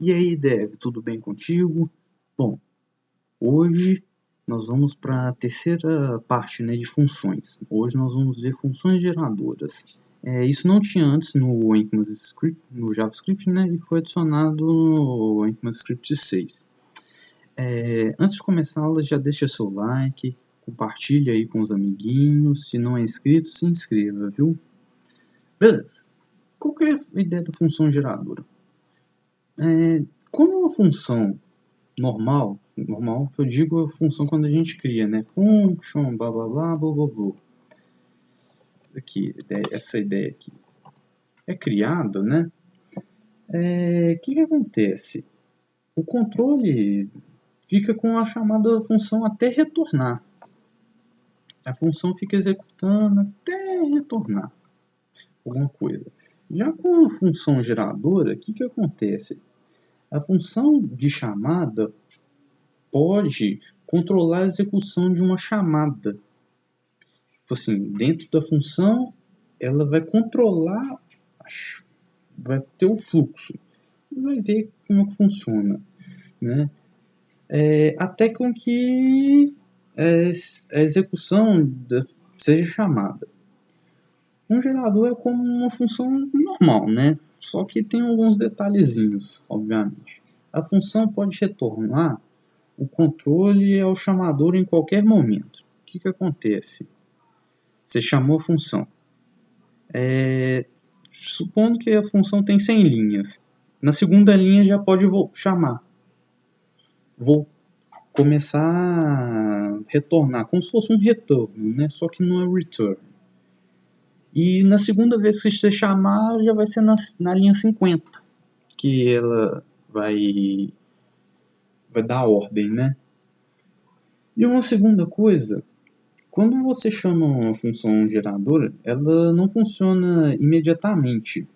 E aí, Dev, tudo bem contigo? Bom, hoje nós vamos para a terceira parte, né, de funções. Hoje nós vamos ver funções geradoras. Isso não tinha antes no ECMAScript, no JavaScript, né, e foi adicionado no ECMAScript 6. Antes de começar a aula, já deixa seu like, compartilha aí com os amiguinhos. Se não é inscrito, se inscreva, viu? Beleza. Qual que é a ideia da função geradora? Como é uma função normal que eu digo é a função quando a gente cria, né? Function, blá blá blá, blá blá blá. Essa ideia aqui é criada, né? O que acontece? O controle fica com a chamada função até retornar. A função fica executando até retornar alguma coisa. Já com a função geradora, o que acontece? A função de chamada pode controlar a execução de uma chamada. Tipo assim, dentro da função, ela vai controlar, vai ter o fluxo, vai ver como que funciona, né? Até com que a execução seja chamada. Um gerador é como uma função normal, né? Só que tem alguns detalhezinhos, obviamente. A função pode retornar o controle ao chamador em qualquer momento. O que acontece? Você chamou a função. Supondo que a função tem 100 linhas. Na segunda linha já pode chamar. Vou começar a retornar, como se fosse um retorno, né? Só que não é return. E na segunda vez que você chamar, já vai ser na linha 50, que ela vai dar a ordem, né? E uma segunda coisa, quando você chama uma função geradora, ela não funciona imediatamente.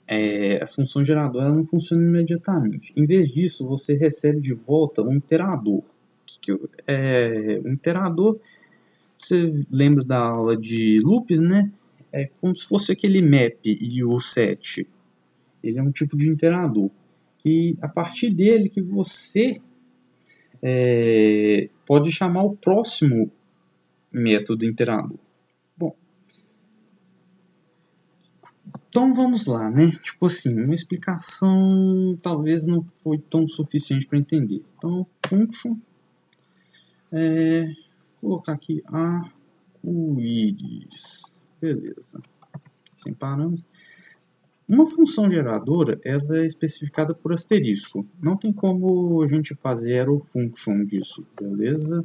A função geradora ela não funciona imediatamente. Em vez disso, você recebe de volta um iterador. Um iterador, você lembra da aula de loops, né? É como se fosse aquele map e o set. Ele é um tipo de iterador. Que a partir dele que você pode chamar o próximo método iterador. Bom, então vamos lá, né? Tipo assim, uma explicação talvez não foi tão suficiente para entender. Então, function, vou colocar aqui arco-íris, beleza, sem parâmetros. Uma função geradora ela é especificada por asterisco. Não tem como a gente fazer arrow function disso, beleza?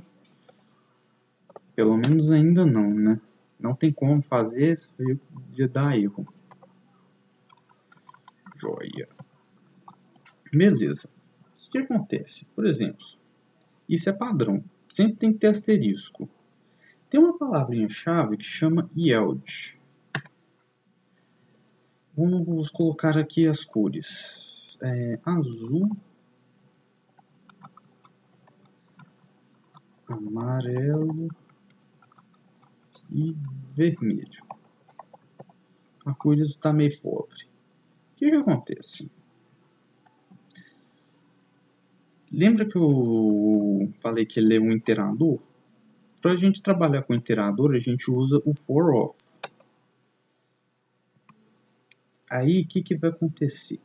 Pelo menos ainda não, né? Não tem como fazer, isso ia dar erro. Joia. Beleza. O que acontece? Por exemplo, isso é padrão. Sempre tem que ter asterisco. Tem uma palavrinha-chave que chama yield. Vamos colocar aqui as cores. Azul, amarelo e vermelho. O arco-íris está meio pobre. O que acontece? Lembra que eu falei que ele é um iterador? Para a gente trabalhar com iterador, a gente usa o for of. Aí, o que vai acontecer?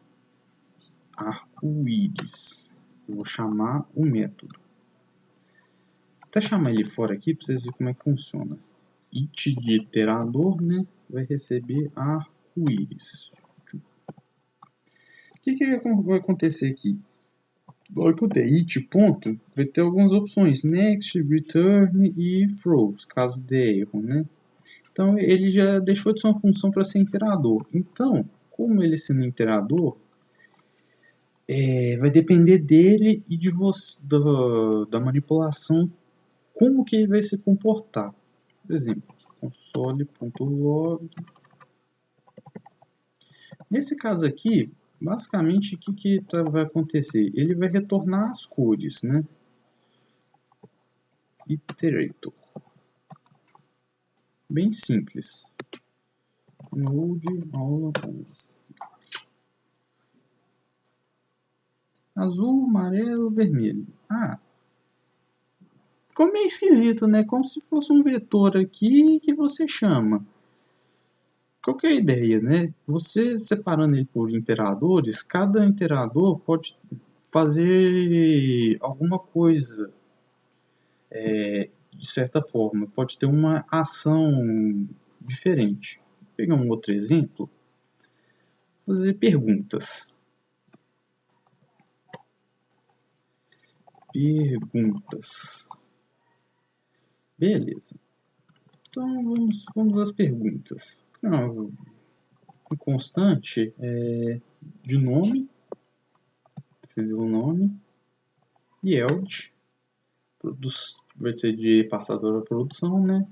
Arco-íris. Vou chamar o método. Até chamar ele fora aqui para vocês verem como é que funciona. It de iterador, né? Vai receber arco-íris. O que vai acontecer aqui? Na hora que eu der it ponto, vai ter algumas opções. Next, return e throws, caso dê erro, né? Então, ele já deixou de ser uma função para ser iterador. Então, como ele sendo iterador, vai depender dele e de você, da manipulação, como que ele vai se comportar. Por exemplo, console.log. Nesse caso aqui, basicamente, o que vai acontecer? Ele vai retornar as cores, né? Iterator. Bem simples. Node aula 11. azul, amarelo, vermelho. Ah, ficou meio esquisito, né? Como se fosse um vetor aqui que você chama. Qual que é a ideia, né? Você separando ele por iteradores, cada iterador pode fazer alguma coisa, de certa forma, pode ter uma ação diferente. Vou pegar um outro exemplo, fazer perguntas. Beleza. Então vamos às perguntas. Um constante de nome, escrever o nome, yield, vai ser de passador da produção, né?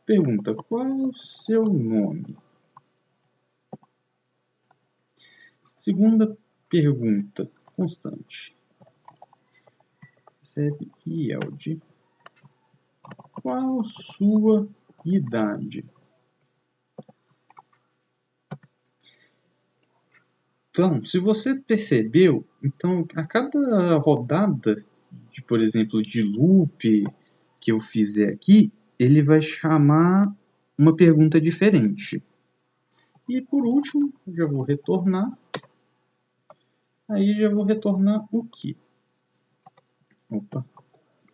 Pergunta, qual é o seu nome? Segunda pergunta, constante. Recebe yield. Qual sua idade? Então, se você percebeu, então a cada rodada, por exemplo, de loop que eu fizer aqui, ele vai chamar uma pergunta diferente. E por último, já vou retornar. Aí já vou retornar o que? Opa,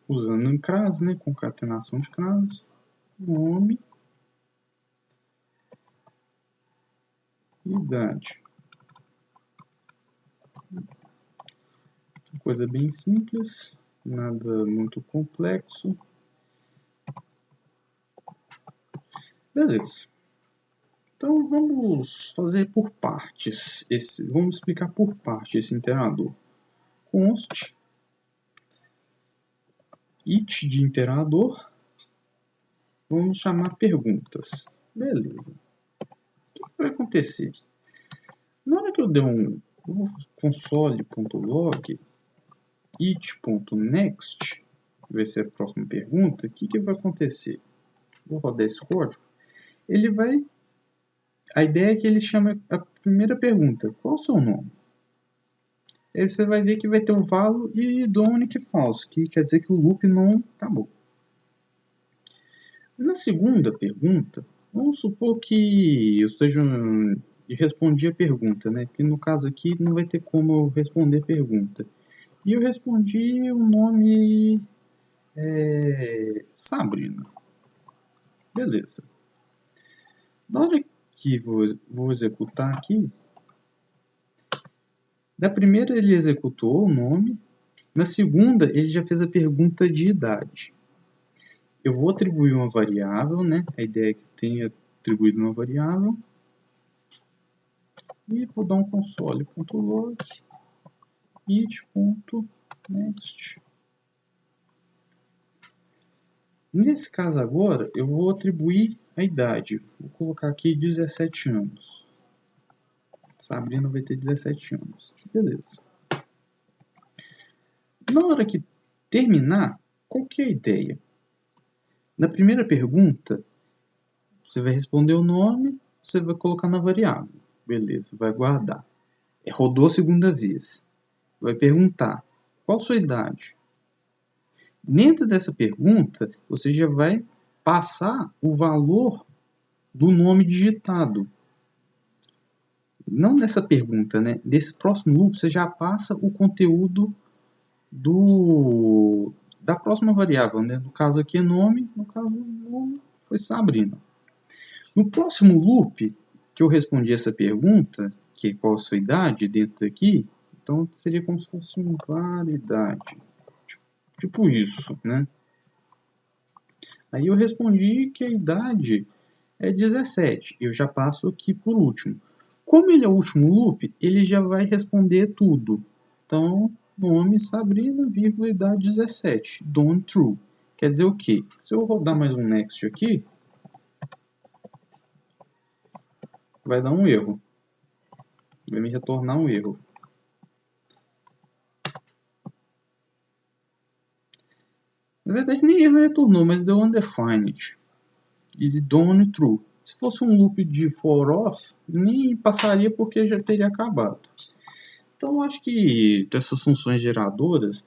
usando um CRAS, né? Concatenação de CRAS, nome, idade. Coisa bem simples, nada muito complexo. Beleza. Então vamos fazer por partes. Vamos explicar por parte esse interador. Const it de interador. Vamos chamar perguntas. Beleza. O que vai acontecer? Na hora que eu der um console.log it.next, que vai ser a próxima pergunta, o que vai acontecer? Vou rodar esse código. Ele vai... A ideia é que ele chama a primeira pergunta. Qual o seu nome? Aí você vai ver que vai ter o value e do unique false, que quer dizer que o loop não acabou. Na segunda pergunta, vamos supor que eu respondi a pergunta, né? Porque no caso aqui não vai ter como eu responder pergunta. E eu respondi o nome Sabrina. Beleza. Na hora que vou executar aqui, da primeira ele executou o nome, na segunda ele já fez a pergunta de idade. Eu vou atribuir uma variável, né? A ideia é que tenha atribuído uma variável. E vou dar um console.log it.next. Nesse caso agora, eu vou atribuir a idade. Vou colocar aqui 17 anos. Sabrina vai ter 17 anos. Beleza. Na hora que terminar, qual que é a ideia? Na primeira pergunta, você vai responder o nome, você vai colocar na variável. Beleza, vai guardar. Rodou a segunda vez. Vai perguntar, qual a sua idade? Dentro dessa pergunta, você já vai passar o valor do nome digitado. Não nessa pergunta, né? Desse próximo loop, você já passa o conteúdo da próxima variável, né? No caso aqui é nome, no caso o nome foi Sabrina. No próximo loop, que eu respondi essa pergunta, que é qual a sua idade dentro daqui, então seria como se fosse uma validade. Tipo isso, né? Aí eu respondi que a idade é 17. Eu já passo aqui por último. Como ele é o último loop, ele já vai responder tudo. Então, nome Sabrina, vírgula, idade 17. Done true. Quer dizer o quê? Se eu rodar mais um next aqui, vai dar um erro. Vai me retornar um erro. Na verdade, nem erro retornou, mas deu undefined. E done true. Se fosse um loop de for off, nem passaria porque já teria acabado. Então, acho que dessas funções geradoras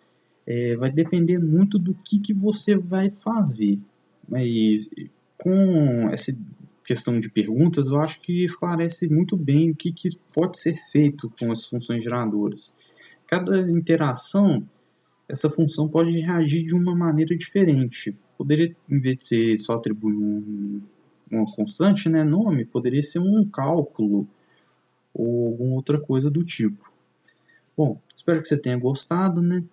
vai depender muito do que você vai fazer. Mas com essa questão de perguntas, eu acho que esclarece muito bem o que pode ser feito com as funções geradoras. Cada interação, essa função pode reagir de uma maneira diferente. Poderia, em vez de ser só atribuir uma constante, né, nome, poderia ser um cálculo ou alguma outra coisa do tipo. Bom, espero que você tenha gostado, né?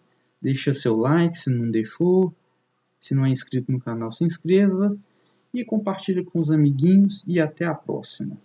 Deixa seu like se não deixou. Se não é inscrito no canal, se inscreva. E compartilhe com os amiguinhos. E até a próxima.